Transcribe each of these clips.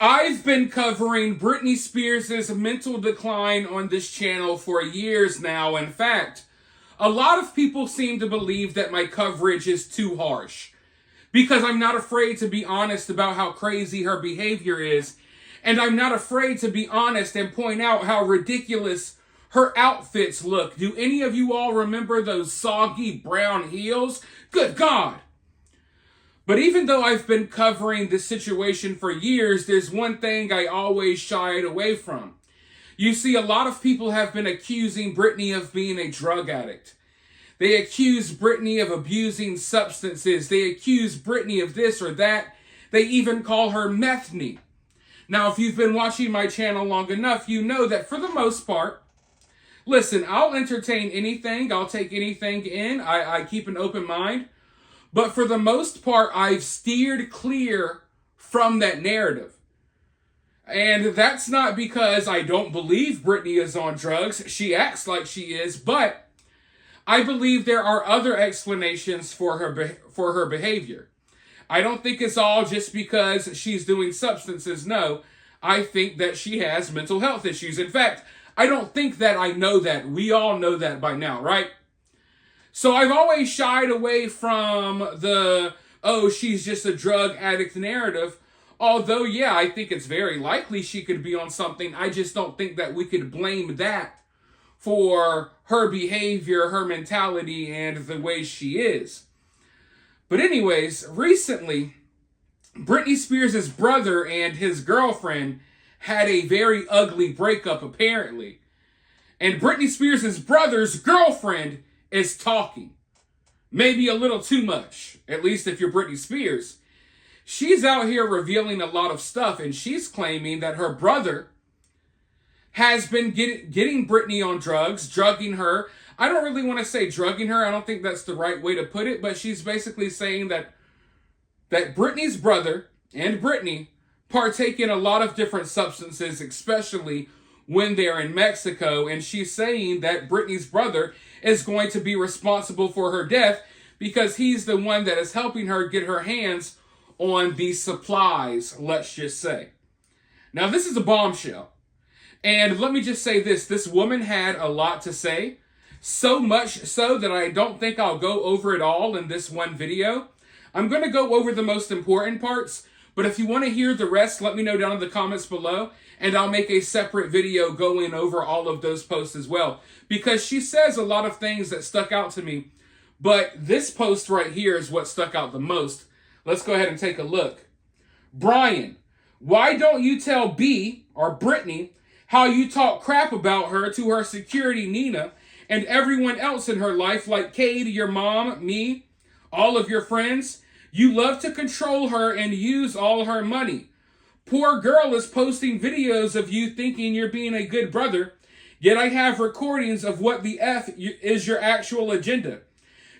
I've been covering Britney Spears' mental decline on this channel for years now. In fact, a lot of people seem to believe that my coverage is too harsh because I'm not afraid to be honest about how crazy her behavior is, and I'm not afraid to be honest and point out how ridiculous her outfits look. Do any of you all remember those soggy brown heels? Good God! But even though I've been covering this situation for years, there's one thing I always shied away from. You see, a lot of people have been accusing Britney of being a drug addict. They accuse Britney of abusing substances. They accuse Britney of this or that. They even call her Methny. Now, if you've been watching my channel long enough, you know that for the most part, listen, I'll entertain anything. I'll take anything in. I keep an open mind. But for the most part, I've steered clear from that narrative. And that's not because I don't believe Britney is on drugs. She acts like she is, but I believe there are other explanations for her behavior. I don't think it's all just because she's doing substances. No, I think that she has mental health issues. In fact, I don't think that I know that. We all know that by now, right? So I've always shied away from the, oh, she's just a drug addict narrative. Although, yeah, I think it's very likely she could be on something. I just don't think that we could blame that for her behavior, her mentality, and the way she is. But anyways, recently, Britney Spears' brother and his girlfriend had a very ugly breakup, apparently. And Britney Spears' brother's girlfriend is talking. Maybe a little too much, at least if you're Britney Spears. She's out here revealing a lot of stuff, and she's claiming that her brother has been getting Britney on drugs, drugging her. I don't really want to say drugging her. I don't think that's the right way to put it, but she's basically saying that Britney's brother and Britney partake in a lot of different substances, especially when they're in Mexico, and she's saying that Britney's brother is going to be responsible for her death because he's the one that is helping her get her hands on these supplies, let's just say. Now, this is a bombshell. And let me just say this woman had a lot to say, so much so that I don't think I'll go over it all in this one video. I'm going to go over the most important parts, but if you want to hear the rest, let me know down in the comments below, and I'll make a separate video going over all of those posts as well, because she says a lot of things that stuck out to me, but this post right here is what stuck out the most. Let's go ahead and take a look. Brian, why don't you tell B, or Britney, how you talk crap about her to her security Nina and everyone else in her life, like Cade, your mom, me, all of your friends? You love to control her and use all her money. Poor girl is posting videos of you thinking you're being a good brother, yet I have recordings of what the F is your actual agenda.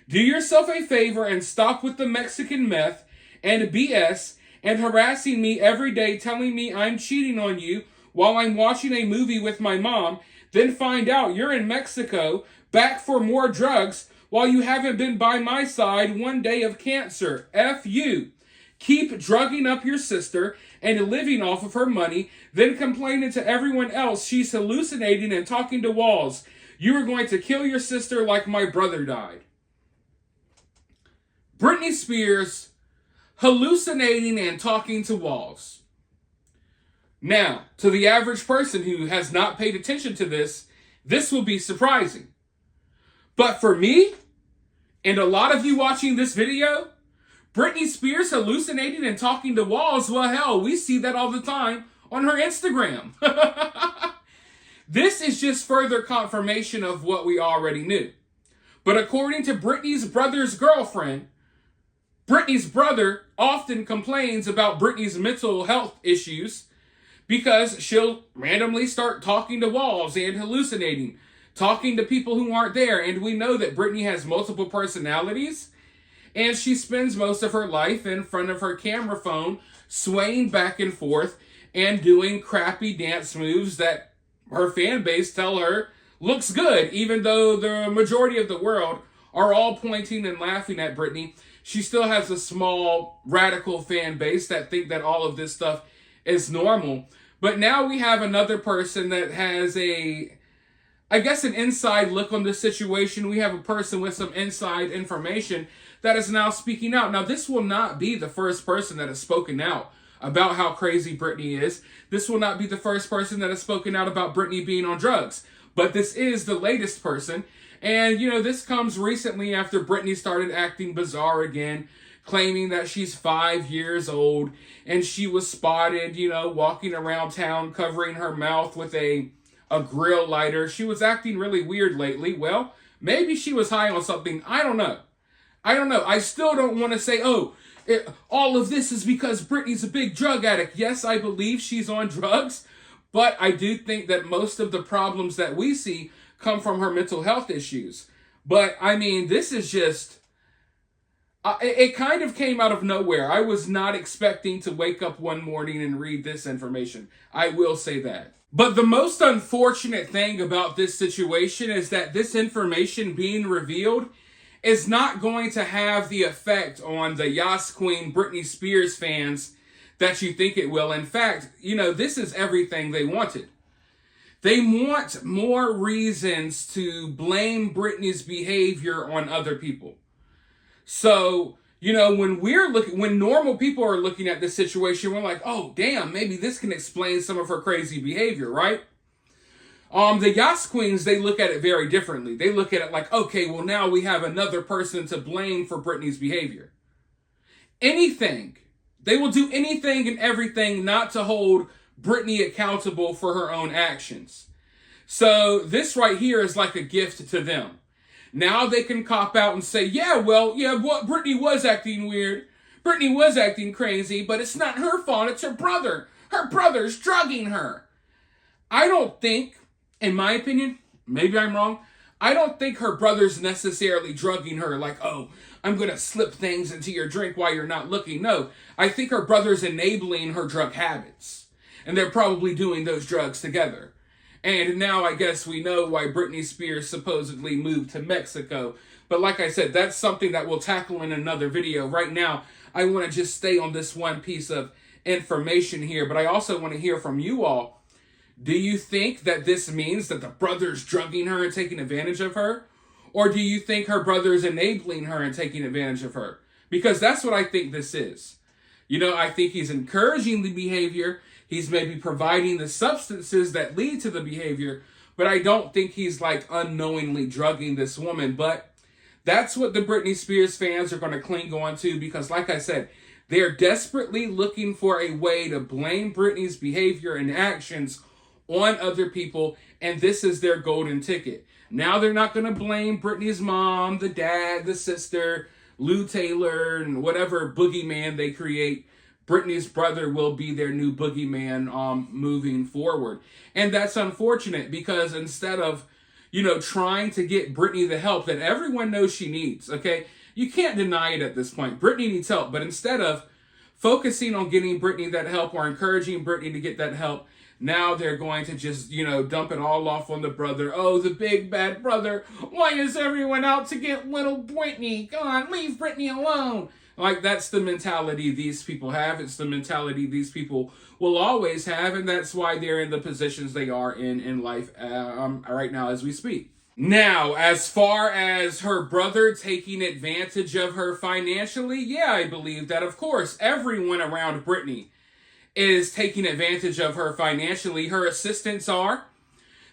Do yourself a favor and stop with the Mexican meth and BS and harassing me every day telling me I'm cheating on you while I'm watching a movie with my mom, then find out you're in Mexico back for more drugs while you haven't been by my side one day of cancer. F you. Keep drugging up your sister and living off of her money, then complaining to everyone else she's hallucinating and talking to walls. You are going to kill your sister like my brother died. Britney Spears hallucinating and talking to walls. Now, to the average person who has not paid attention to this will be surprising. But for me, and a lot of you watching this video, Britney Spears hallucinating and talking to walls, well, hell, we see that all the time on her Instagram. This is just further confirmation of what we already knew. But according to Britney's brother's girlfriend, Britney's brother often complains about Britney's mental health issues because she'll randomly start talking to walls and hallucinating, talking to people who aren't there. And we know that Britney has multiple personalities, and she spends most of her life in front of her camera phone, swaying back and forth and doing crappy dance moves that her fan base tell her looks good, even though the majority of the world are all pointing and laughing at Britney. She still has a small radical fan base that think that all of this stuff is normal. But now we have another person that has I guess, an inside look on the situation. We have a person with some inside information that is now speaking out. Now, this will not be the first person that has spoken out about how crazy Britney is. This will not be the first person that has spoken out about Britney being on drugs. But this is the latest person. And, this comes recently after Britney started acting bizarre again, claiming that she's 5 years old. And she was spotted, walking around town covering her mouth with a grill lighter. She was acting really weird lately. Well, maybe she was high on something. I don't know. I still don't want to say, all of this is because Britney's a big drug addict. Yes, I believe she's on drugs, but I do think that most of the problems that we see come from her mental health issues. But, this is just... it kind of came out of nowhere. I was not expecting to wake up one morning and read this information. I will say that. But the most unfortunate thing about this situation is that this information being revealed is not going to have the effect on the Yas Queen Britney Spears fans that you think it will. In fact, this is everything they wanted. They want more reasons to blame Britney's behavior on other people. So, when normal people are looking at this situation, we're like, oh, damn, maybe this can explain some of her crazy behavior, right? The Yas Queens, they look at it very differently. They look at it like, okay, well, now we have another person to blame for Britney's behavior. Anything. They will do anything and everything not to hold Britney accountable for her own actions. So this right here is like a gift to them. Now they can cop out and say, Britney was acting weird. Britney was acting crazy, but it's not her fault. It's her brother. Her brother's drugging her. I don't think, in my opinion, maybe I'm wrong, I don't think her brother's necessarily drugging her like, oh, I'm going to slip things into your drink while you're not looking. No, I think her brother's enabling her drug habits. And they're probably doing those drugs together. And now I guess we know why Britney Spears supposedly moved to Mexico. But like I said, that's something that we'll tackle in another video. Right now, I want to just stay on this one piece of information here. But I also want to hear from you all. Do you think that this means that the brother's drugging her and taking advantage of her? Or do you think her brother's enabling her and taking advantage of her? Because that's what I think this is. I think he's encouraging the behavior. He's maybe providing the substances that lead to the behavior, but I don't think he's unknowingly drugging this woman. But that's what the Britney Spears fans are going to cling on to because, like I said, they're desperately looking for a way to blame Britney's behavior and actions on other people, and this is their golden ticket. Now they're not going to blame Britney's mom, the dad, the sister, Lou Taylor, and whatever boogeyman they create. Britney's brother will be their new boogeyman moving forward. And that's unfortunate because instead of, trying to get Britney the help that everyone knows she needs, okay? You can't deny it at this point. Britney needs help. But instead of focusing on getting Britney that help or encouraging Britney to get that help, now they're going to just, dump it all off on the brother. Oh, the big bad brother. Why is everyone out to get little Britney? Go on, leave Britney alone. That's the mentality these people have. It's the mentality these people will always have, and that's why they're in the positions they are in life right now as we speak. Now, as far as her brother taking advantage of her financially, yeah, I believe that, of course, everyone around Britney is taking advantage of her financially. Her assistants are.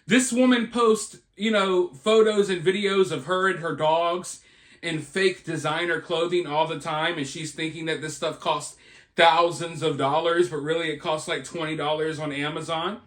This woman posts, photos and videos of her and her dogs in fake designer clothing all the time, and she's thinking that this stuff costs thousands of dollars, but really it costs like $20 on Amazon.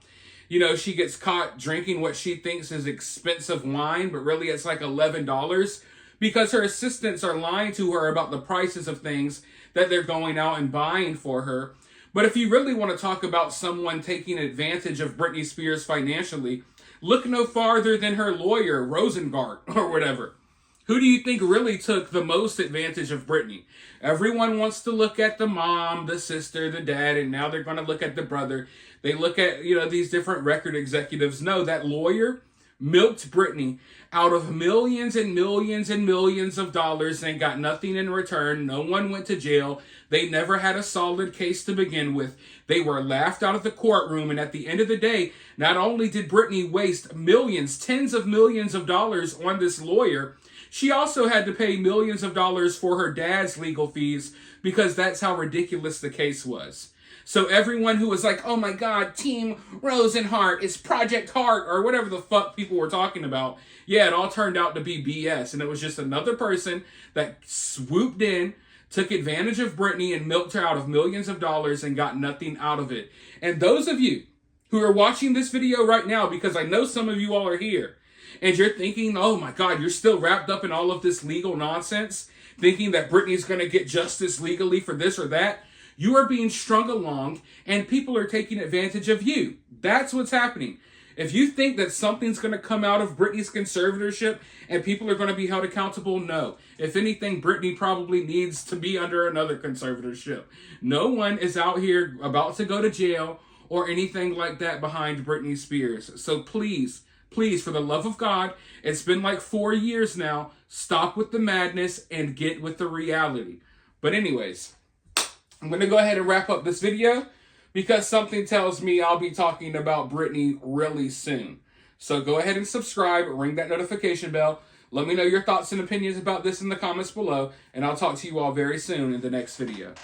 She gets caught drinking what she thinks is expensive wine, but really it's like $11 because her assistants are lying to her about the prices of things that they're going out and buying for her. But if you really want to talk about someone taking advantage of Britney Spears financially, look no farther than her lawyer, Rosengart, or whatever. Who do you think really took the most advantage of Britney? Everyone wants to look at the mom, the sister, the dad, and now they're going to look at the brother. They look at, these different record executives. No, that lawyer, milked Britney out of millions and millions and millions of dollars and got nothing in return. No one went to jail. They never had a solid case to begin with. They were laughed out of the courtroom. And at the end of the day, not only did Britney waste millions, tens of millions of dollars on this lawyer, she also had to pay millions of dollars for her dad's legal fees because that's how ridiculous the case was. So everyone who was like, oh my God, Team Rosenhart, it's Project Heart, or whatever the fuck people were talking about, yeah, it all turned out to be BS. And it was just another person that swooped in, took advantage of Britney and milked her out of millions of dollars and got nothing out of it. And those of you who are watching this video right now, because I know some of you all are here, and you're thinking, oh my God, you're still wrapped up in all of this legal nonsense, thinking that Britney's going to get justice legally for this or that, you are being strung along and people are taking advantage of you. That's what's happening. If you think that something's going to come out of Britney's conservatorship and people are going to be held accountable, no. If anything, Britney probably needs to be under another conservatorship. No one is out here about to go to jail or anything like that behind Britney Spears. So please, please, for the love of God, it's been like 4 years now. Stop with the madness and get with the reality. But anyways, I'm going to go ahead and wrap up this video because something tells me I'll be talking about Britney really soon. So go ahead and subscribe, ring that notification bell. Let me know your thoughts and opinions about this in the comments below, and I'll talk to you all very soon in the next video.